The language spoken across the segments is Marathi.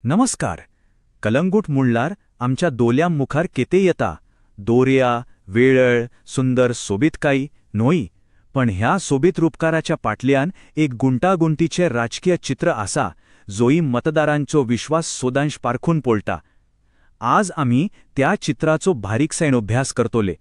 नमस्कार. कलंगूट म्हणल्यार आमच्या दोल्यां मुखार केते येता. दोर्या, वेळळ, सुंदर सोबीतकाई, न्हंय. पण ह्या सोबीत रूपकाराच्या फाटल्यान एक गुंतागुंतीचें राजकीय चित्र आसा, जोई मतदारांचो विश्वास सोदांश पारखून पळटा. आज आमी त्या चित्राचो बारीकसाण अभ्यास करतोले.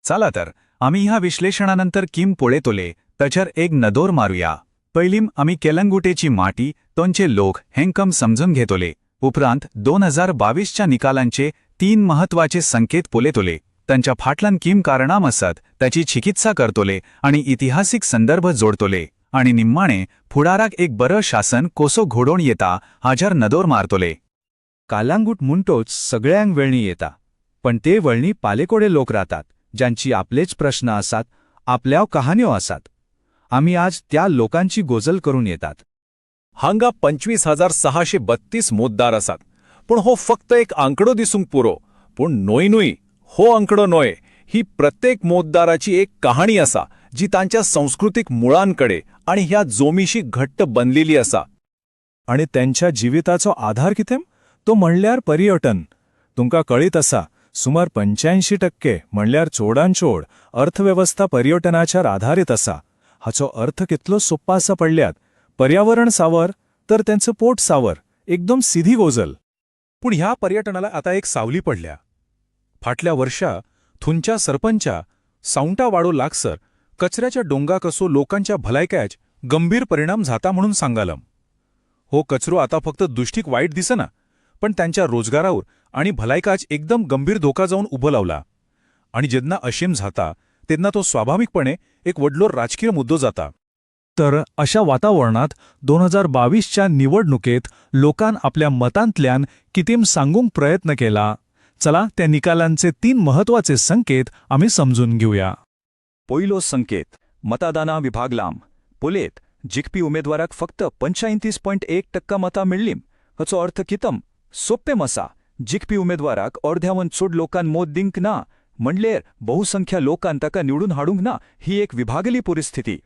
चला तर आमी ह्या विश्लेषणानंतर किम पळयतोले ताचेर एक नदर मारूया. पयलीं आमी केलंगुटेची माटी, तांचे लोक हेंकम समजून घेतोले. उपरांत 2022च्या निकालांचे 3 महत्वाचे संकेत पळयतोले. तांच्या फाटल्यान किम कारणां आसात ताची चिकित्सा करतोले आणि इतिहासीक संदर्भ जोडतोले. आणि निम्माणे फुडाराक एक बरं शासन कसो घडोवन येता हाचेर नदर मारतोले. कालांगूट म्हणटोच सगळ्यांक वेळणी येता. पण ते वेळणी पालेकोडे लोक राहतात, ज्यांची आपलेच प्रश्न आसात, आपल्या कहाण्यो आसात. आमी आज त्या लोकांची गोजल करून येतात. हांगा 25,632 मतदार आसात. पण हो फक्त एक आंकडो दिसूंक पुरो. पूण न्हय, हो आंकडो न्हय. ही प्रत्येक मतदाराची एक कहाणी आसा, जी तांच्या संस्कृतीक मुळांकडे आणि ह्या जोमीशी घट्ट बनलेली आसा. आणि त्यांच्या जिविताचो आधार कितें? तो म्हणल्यार पर्यटन. तुमकां कळीत आसा, सुमार 85% म्हणल्यार चोडान चोड अर्थव्यवस्था पर्यटनाचेर आधारीत आसा. हाचो अर्थ कितलो सोप्पा आसा पडल्यात. पर्यावरण सावर तर त्यांचं पोट सावर. एकदम सिधी गोजल. पूण ह्या पर्यटनाला आता एक सावली पडल्या. फाटल्या वर्षा थुंच्या सरपंचा सावंटा वाडो लागसर कचऱ्याच्या डोंगा कसो लोकांच्या भलायक्याच गंभीर परिणाम जाता म्हणून सांगालम. हो कचरो आता फक्त दृष्टीक वाईट दिसना, पण त्यांच्या रोजगारावर आणि भलायकाच एकदम गंभीर धोका जाऊन उभो लावला. आणि जेन्ना अशेम जाता तेन्ना तो स्वाभाविकपणे एक व्हडलो राजकीय मुद्दो जाता. तर अशा वातावरणात 2022च्या निवडणुकेत लोकांन आपल्या मतांतल्यान कितें सांगूंक प्रयत्न केला. चला त्या निकालांचे 3 महत्वाचे संकेत आमी समजून घेऊया. पयलो संकेत, मतदाना विभाग लांब. पळयत, जिखपी उमेदवाराक फक्त 35.1% मतां मेळ्ळीं. हाचो अर्थ कितम? सोप्पें आसा. जिखपी उमेदवाराक अर्ध्यावन चड लोकांन मत दिवंक ना, म्हणल्यार बहुसंख्या लोकांन ताका निवडून हाडूंक ना. ही एक विभागली परिस्थिती.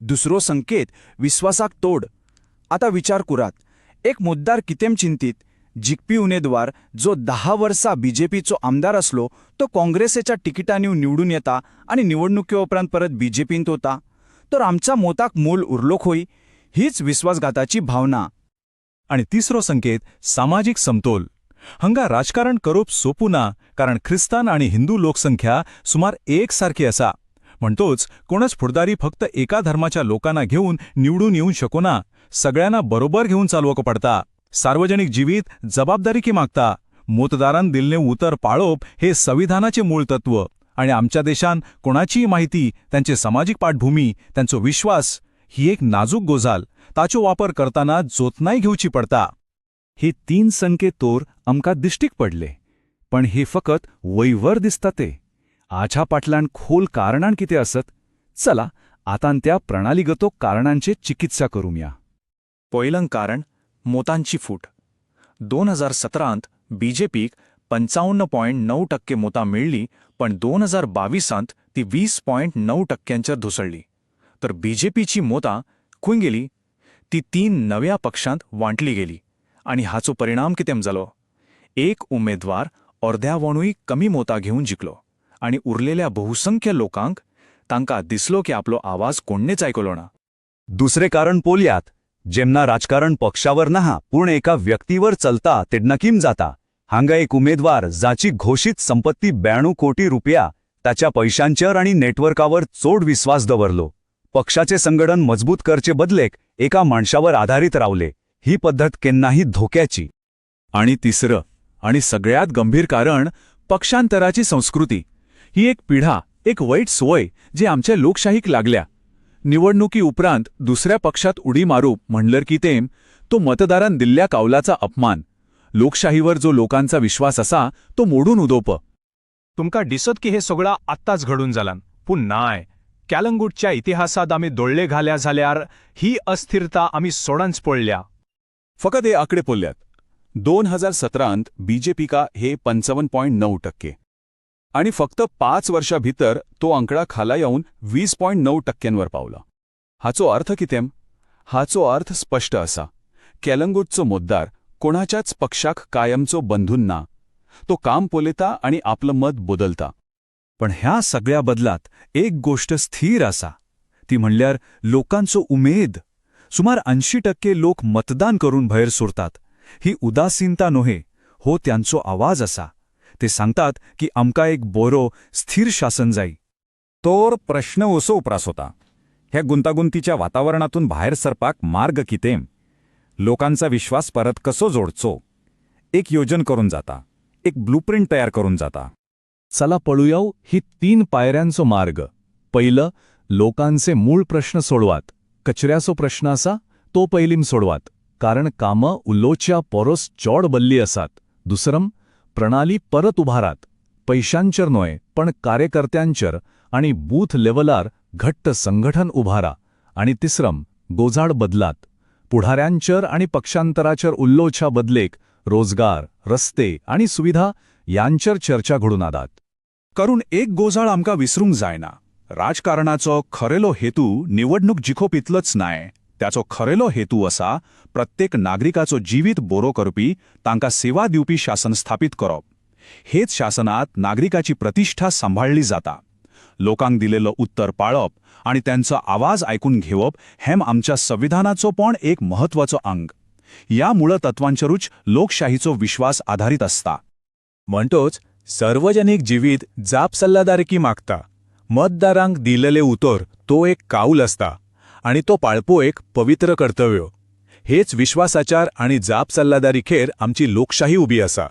दुसरो संकेत, विश्वासाक तोड. आता विचार करात, एक मतदार कितें चिंतीत? जिखपी उमेदवार जो 10 वर्सां बीजेपीचो आमदार असलो, तो काँग्रेसीच्या तिकिटांनी निवडून येता आणि निवडणुके उपरांत परत बीजेपीन वता. तर आमच्या मोताक मोल उरलो खंय? हीच विश्वासघाताची भावना. आणि तिसरो संकेत, सामाजिक समतोल. हांगा राजकारण करप सोपू ना, कारण ख्रिस्तान आणि हिंदू लोकसंख्या सुमार एकसारखी आसा. म्हणटोच कोणच फुडदारी फक्त एका धर्माच्या लोकांना घेऊन निवडून येऊ शकना. सगळ्यांना बरोबर घेऊन चालवक पडता. सार्वजनिक जिवीत जबाबदारी मागता. मतदारान दिल्लें उतर पाळप हे संविधानाचे मूळ तत्व. आणि आमच्या देशान कोणाचीय माहिती, त्यांचे सामाजिक पाठभूमी, त्यांचो विश्वास ही एक नाजूक गोजाल. ताचो वापर करताना जोतनाय घेवची पडता. हे 3 संकेत तोर आमकां दिश्टीक पडले. पण हे फकत वयवर दिसता ते. आच्या फाटल्यान खोल कारणां कितें आसत? चला आतां त्या प्रणालीगतो कारणांचे चिकित्सा करूया. पयलं कारण, मोतांची फूट. 2017त बीजेपीक 55.9% मोतां मेळ्ळी, पण 2022त ती 20.9%चेर धुसळ्ळी. तर बीजेपीची मोतां खंय गेली? ती 3 नव्या पक्षांत वांटली गेली. आणि हाचो परिणाम कितें जालो? एक उमेदवार अर्ध्यावणूय कमी मोतां घेवन जिखलो. आणि उरलेल्या बहुसंख्य लोकांक तांकां दिसलो की आपलो आवाज कोणेच आयकलो ना. दुसरे कारण पोलयात. जेन्ना राजकारण पक्षावर नहा पूण एका व्यक्तीवर चलता तेन्ना किम जाता. हांगा एक उमेदवार जाची घोषित संपत्ती 92 कोटी रुपया ताच्या पैशांचेर आणि नेटवर्कावर चोड विश्वास दवरलो. पक्षाचे संघटन मजबूत करचे बदलेक एका माणसावर आधारित रावले. ही पद्धत केन्नाही धोक्याची. आणि तिसरं आणि सगळ्यात गंभीर कारण, पक्षांतराची संस्कृती. ही एक पिढा, एक वाईट सोय जे आमच्या लोकशाहीक लागल्या. निवडणुकी उपरांत दुसऱ्या पक्षात उडी मारूप म्हणल्यार कितें? तो मतदारान दिल्ल्या कावलाचा अपमान. लोकशाहीवर जो लोकांचा विश्वास असा तो मोडून उदोवप. तुमकां दिसत की हे सगळं आत्ताच घडून जालां, पूण नाय. कॅलंगूटच्या इतिहासात आमी दोळ्ळे घाल्या जाल्यार ही अस्थिरता आमी सोडूनच पडल्या. फकत हे आकडे पळयात. 2017त बीजेपीका हे 55.9%. आणि फक्त 5 वर्षा भितर तो आंकडा खाला येऊन 20.9%वर पावला. हाचो अर्थ कितें? हाचो अर्थ स्पष्ट असा. केलंगूटचो मतदार कोणाच्याच पक्षाक कायमचो बंधून ना. तो काम पोलेता आणि आपलं मत बदलता. पण ह्या सगळ्या बदलात एक गोष्ट स्थिर आसा ती म्हणल्यार लोकांचो उमेद. सुमार 80% लोक मतदान करून भायर सरतात. ही उदासीनता नोहे, हो त्यांचो आवाज आसा. ते सांगतात की आमकां एक बरो स्थिर शासन जाय. तोर प्रश्न असो उप्रास होता, ह्या गुंतागुंतीच्या वातावरणातून बाहेर सरपाक मार्ग कितें? लोकांचा विश्वास परत कसो जोडचो? एक योजन करून जाता, एक ब्लूप्रिंट तयार करून जाता. चला पळूया ही 3 पायऱ्यांचो मार्ग. पहिलं, लोकांचे मूळ प्रश्न सोडवात. कचऱ्याचो प्रश्न आसा तो पयलीं सोडवात, कारण कामं उलोवच्या परोस चोड बल्ली आसात. दुसरं, प्रणाली परत उभारात. पैशांचेर न्हय पण कार्यकर्त्यांचेर आणि बूथ लेव्हलार घट्ट संघटन उभारा. आणि तिसरं, गोजाड बदलात. पुढाऱ्यांचेर आणि पक्षांतराचेर उल्लोच्या बदलेक रोजगार, रस्ते आणि सुविधा यांचेर चर्चा घडून आदात. करून एक गोजाळ आमकां विसरूंक जायना. राजकारणाचो खरेलो हेतू निवडणूक जिखोप इतलोच नाय. त्याचो खरेलो हेतू असा प्रत्येक नागरिकाचो जिवीत बरो करपी, तांकां सेवा दिवपी शासन स्थापीत करप. हेच शासनात नागरिकाची प्रतिष्ठा सांभाळली जाता. लोकांक दिलेलो उत्तर पाळप आणि त्यांचो आवाज ऐकून घेवप हेम आमच्या संविधानाचो पण एक महत्वाचो अंग. या मूळ तत्वांचेरूच लोकशाहीचो विश्वास आधारित असता. म्हणटोच सार्वजनिक जिवीत जाप सल्लादारकी मागता. मतदारांक दिलेले उतर तो एक काऊल असता आणि तो पाळपो एक पवित्र कर्तव्य. हेच विश्वासाचार आणि जाप सल्लादारीखेर आमची लोकशाही उबी आसा.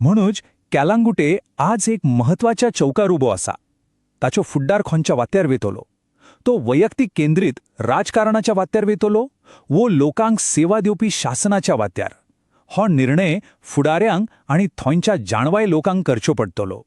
म्हणूच कॅलांगुटे आज एक महत्वाच्या चौकार उबो आसा. ताचो फुड्डार खंयच्या वात्यार वेतलो? तो वैयक्तीक केंद्रीत राजकारणाच्या वात्यार वेतलो वो लोकांक सेवा दिवपी शासनाच्या वात्यार? हो निर्णय फुडाऱ्यांक आणि थंयच्या जाणवाय लोकांक करचो पडटलो.